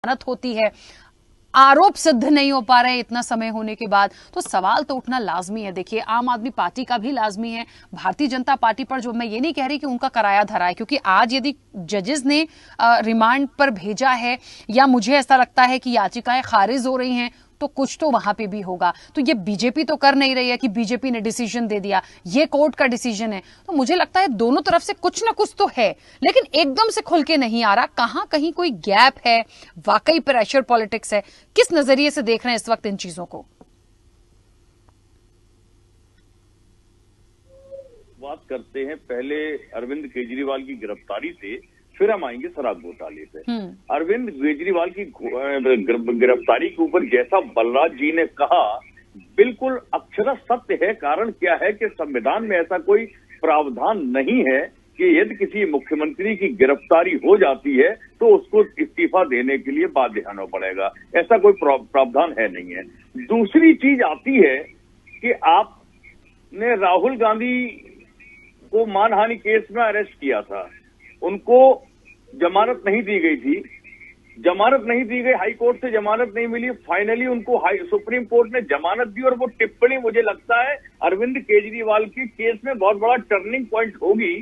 जमानत होती है, आरोप सिद्ध नहीं हो पा रहे इतना समय होने के बाद, तो सवाल तो उठना लाजमी है। देखिए, आम आदमी पार्टी का भी लाजमी है, भारतीय जनता पार्टी पर जो, मैं ये नहीं कह रही कि उनका कराया धरा है, क्योंकि आज यदि जजेस ने रिमांड पर भेजा है या मुझे ऐसा लगता है कि याचिकाएं खारिज हो रही हैं, तो कुछ तो वहां पे भी होगा। तो ये बीजेपी तो कर नहीं रही है कि बीजेपी ने डिसीजन दे दिया, ये कोर्ट का डिसीजन है। तो मुझे लगता है दोनों तरफ से कुछ ना कुछ तो है, लेकिन एकदम से खुल के नहीं आ रहा। कहां कहीं कोई गैप है, वाकई प्रेशर पॉलिटिक्स है। किस नजरिए से देख रहे हैं इस वक्त इन चीजों को? बात करते हैं पहले अरविंद केजरीवाल की गिरफ्तारी से, फिर हम आएंगे शराब घोटाले पे। अरविंद केजरीवाल की गिरफ्तारी के ऊपर जैसा बलराज जी ने कहा, बिल्कुल अक्षरशः सत्य है। कारण क्या है कि संविधान में ऐसा कोई प्रावधान नहीं है कि यदि किसी मुख्यमंत्री की गिरफ्तारी हो जाती है तो उसको इस्तीफा देने के लिए बाध्य होना पड़ेगा। ऐसा कोई प्रावधान है नहीं है। दूसरी चीज आती है कि आपने राहुल गांधी को मानहानि केस में अरेस्ट किया था, उनको जमानत नहीं दी गई थी, जमानत नहीं दी गई, हाई कोर्ट से जमानत नहीं मिली, फाइनली उनको सुप्रीम कोर्ट ने जमानत दी। और वो टिप्पणी मुझे लगता है अरविंद केजरीवाल की केस में बहुत बड़ा टर्निंग पॉइंट होगी।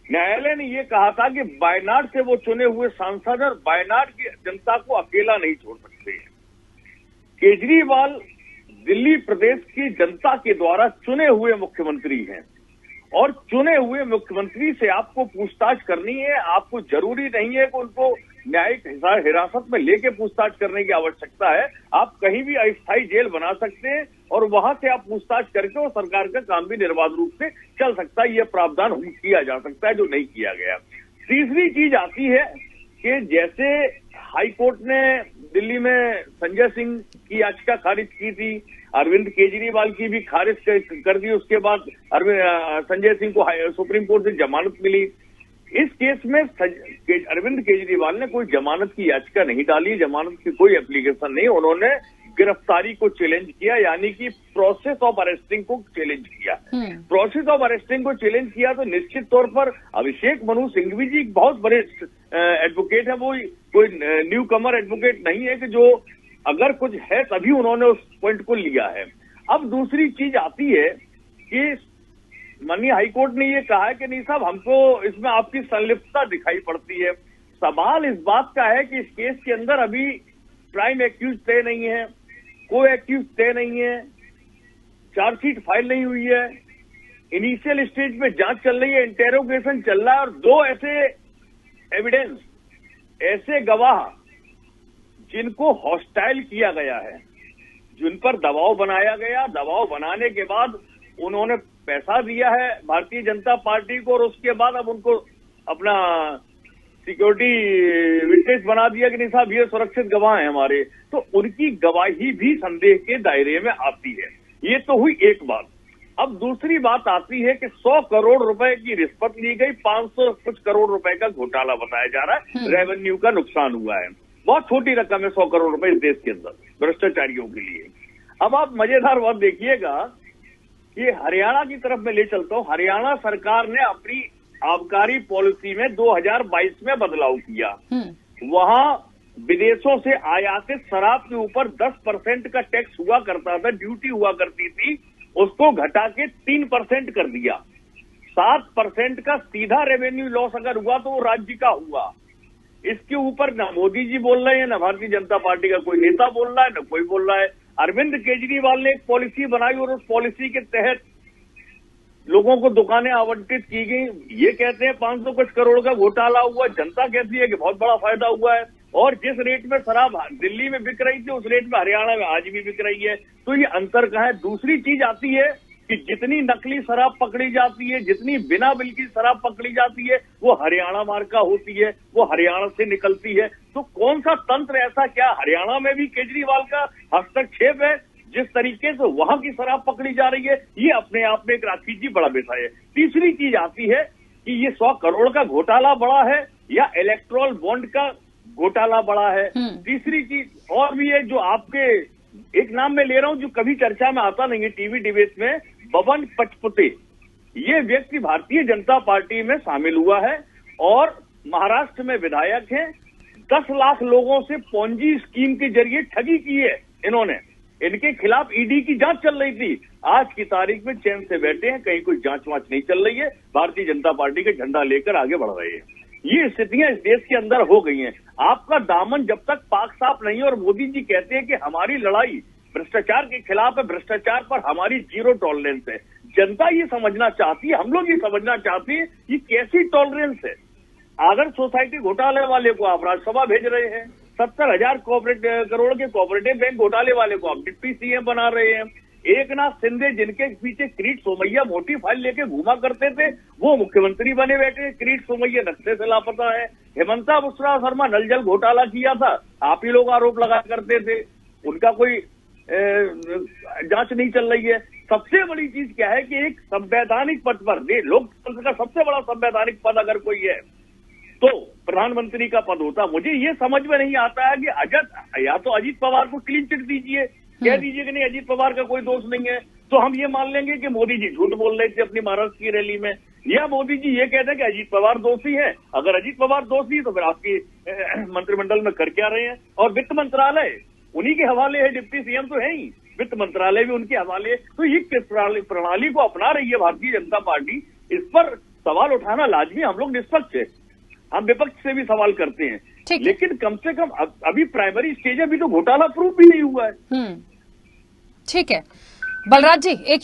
न्यायालय ने ये कहा था कि वायनाड से वो चुने हुए सांसद और वायनाड की जनता को अकेला नहीं छोड़ सकते हैं। केजरीवाल दिल्ली प्रदेश की जनता के द्वारा चुने हुए मुख्यमंत्री हैं और चुने हुए मुख्यमंत्री से आपको पूछताछ करनी है। आपको जरूरी नहीं है कि उनको न्यायिक हिरासत में लेके पूछताछ करने की आवश्यकता है। आप कहीं भी अस्थायी जेल बना सकते हैं और वहां से आप पूछताछ करके और सरकार का काम भी निर्बाध रूप से चल सकता है। यह प्रावधान किया जा सकता है, जो नहीं किया गया। तीसरी चीज आती है कि जैसे हाई कोर्ट ने दिल्ली में संजय सिंह की याचिका खारिज की थी, अरविंद केजरीवाल की भी खारिज कर दी। उसके बाद संजय सिंह को सुप्रीम कोर्ट से जमानत मिली। इस केस में अरविंद केजरीवाल ने कोई जमानत की याचिका नहीं डाली, जमानत की कोई एप्लीकेशन नहीं। उन्होंने गिरफ्तारी को चैलेंज किया, यानी कि प्रोसेस ऑफ अरेस्टिंग को चैलेंज किया। प्रोसेस ऑफ अरेस्टिंग को चैलेंज किया तो निश्चित तौर पर अभिषेक मनु सिंघवी जी बहुत बड़े एडवोकेट है, वो कोई न्यू कमर एडवोकेट नहीं है कि जो अगर कुछ है तभी उन्होंने उस पॉइंट को लिया है। अब दूसरी चीज आती है कि माननीय हाईकोर्ट ने ये कहा है कि नहीं साहब, हमको इसमें आपकी संलिप्तता दिखाई पड़ती है। सवाल इस बात का है कि इस केस के अंदर अभी प्राइम एक्यूज तय नहीं है, कोई एक्यूज तय नहीं है, चार्जशीट फाइल नहीं हुई है, इनिशियल स्टेज में जांच चल रही है, इंटेरोगेशन चल रहा है और दो ऐसे एविडेंस, ऐसे गवाह जिनको हॉस्टाइल किया गया है, जिन पर दबाव बनाया गया, दबाव बनाने के बाद उन्होंने पैसा दिया है भारतीय जनता पार्टी को और उसके बाद अब उनको अपना सिक्योरिटी विटनेस बना दिया कि नहीं साहब ये सुरक्षित गवाह हैं हमारे, तो उनकी गवाही भी संदेह के दायरे में आती है। ये तो हुई एक बात। अब दूसरी बात आती है कि 100 करोड़ रुपए की रिश्वत ली गई, 500 कुछ करोड़ रुपए का घोटाला बताया जा रहा है, रेवेन्यू का नुकसान हुआ है। बहुत छोटी रकम है 100 करोड़ रुपए इस देश के अंदर भ्रष्टाचारियों के लिए। अब आप मजेदार बात देखिएगा कि हरियाणा की तरफ मैं ले चलता हूं। हरियाणा सरकार ने अपनी आबकारी पॉलिसी में 2022 में बदलाव किया। वहां विदेशों से आयातित शराब के ऊपर 10% का टैक्स हुआ करता था, ड्यूटी हुआ करती थी, उसको घटा के 3% कर दिया। 7% का सीधा रेवेन्यू लॉस अगर हुआ तो वो राज्य का हुआ। इसके ऊपर न मोदी जी बोल रहे हैं, न भारतीय जनता पार्टी का कोई नेता बोल रहा है, न कोई बोल रहा है। अरविंद केजरीवाल ने एक पॉलिसी बनाई और उस पॉलिसी के तहत लोगों को दुकानें आवंटित की गई। ये कहते हैं 500 कुछ करोड़ का घोटाला हुआ, जनता कहती है कि बहुत बड़ा फायदा हुआ है। और जिस रेट में शराब दिल्ली में बिक रही थी उस रेट में हरियाणा में आज भी बिक रही है। तो ये अंतर कहाँ है? दूसरी चीज आती है कि जितनी नकली शराब पकड़ी जाती है, जितनी बिना बिल की शराब पकड़ी जाती है, वो हरियाणा मार्का होती है, वो हरियाणा से निकलती है। तो कौन सा तंत्र ऐसा, क्या हरियाणा में भी केजरीवाल का हस्तक्षेप है? जिस तरीके से वहां की शराब पकड़ी जा रही है, ये अपने आप में एक राखी बड़ा विषय है। तीसरी चीज आती है कि ये 100 करोड़ का घोटाला बड़ा है या इलेक्ट्रोल बॉन्ड का घोटाला बड़ा है। तीसरी चीज और भी है, जो आपके एक नाम मैं ले रहा हूं जो कभी चर्चा में आता नहीं है टीवी डिबेट में, बबन पचपुते। ये व्यक्ति भारतीय जनता पार्टी में शामिल हुआ है और महाराष्ट्र में विधायक हैं, 10 लाख लोगों से पोंजी स्कीम के जरिए ठगी की है इन्होंने। इनके खिलाफ ईडी की जांच चल रही थी। आज की तारीख में चैन से बैठे हैं, कहीं कोई जांच वांच नहीं चल रही है, भारतीय जनता पार्टी के झंडा लेकर आगे बढ़ रहे हैं। ये स्थितियां इस देश के अंदर हो गई हैं। आपका दामन जब तक पाक साफ नहीं है, और मोदी जी कहते हैं कि हमारी लड़ाई भ्रष्टाचार के खिलाफ है, भ्रष्टाचार पर हमारी जीरो टॉलरेंस है। जनता ये समझना चाहती है, हम लोग ये समझना चाहते हैं ये कैसी टॉलरेंस है। आदर्श सोसाइटी घोटाले वाले को आप राज्यसभा भेज रहे हैं, 70,000 करोड़ के कोऑपरेटिव बैंक घोटाले वाले को आप डिप्टी सीएम बना रहे हैं। एक नाथ शिंदे जिनके पीछे किरीट सोमैया मोटी फाइल लेके घूमा करते थे, वो मुख्यमंत्री बने बैठे। किरीट सोमैया नक्शे से लापता है। हेमंता बिस्वा शर्मा नल जल घोटाला किया था, आप ही लोग आरोप लगा करते थे, उनका कोई जांच नहीं चल रही है। सबसे बड़ी चीज क्या है कि एक संवैधानिक पद पर, लोकतंत्र का सबसे बड़ा संवैधानिक पद अगर कोई है तो प्रधानमंत्री का पद होता। मुझे ये समझ में नहीं आता है कि या तो अजीत पवार को क्लीन चिट दीजिए, कह दीजिए कि नहीं अजीत पवार का कोई दोष नहीं है, तो हम ये मान लेंगे कि मोदी जी झूठ बोल रहे थे अपनी महाराष्ट्र की रैली में, या मोदी जी ये कहते हैं कि अजीत पवार दोषी है। अगर अजीत पवार दोषी है तो फिर आपकी मंत्रिमंडल में कर क्या रहे हैं? और वित्त मंत्रालय उन्हीं के हवाले है, डिप्टी सीएम तो है ही, वित्त मंत्रालय भी उनके हवाले है। तो ये किस प्रणाली को अपना रही है भारतीय जनता पार्टी, इस पर सवाल उठाना लाजमी। हम लोग निष्पक्ष है, हम विपक्ष से भी सवाल करते हैं, लेकिन कम से कम अभी प्राइमरी स्टेज है, अभी तो घोटाला प्रूफ भी नहीं हुआ है। ठीक है बलराज जी, एक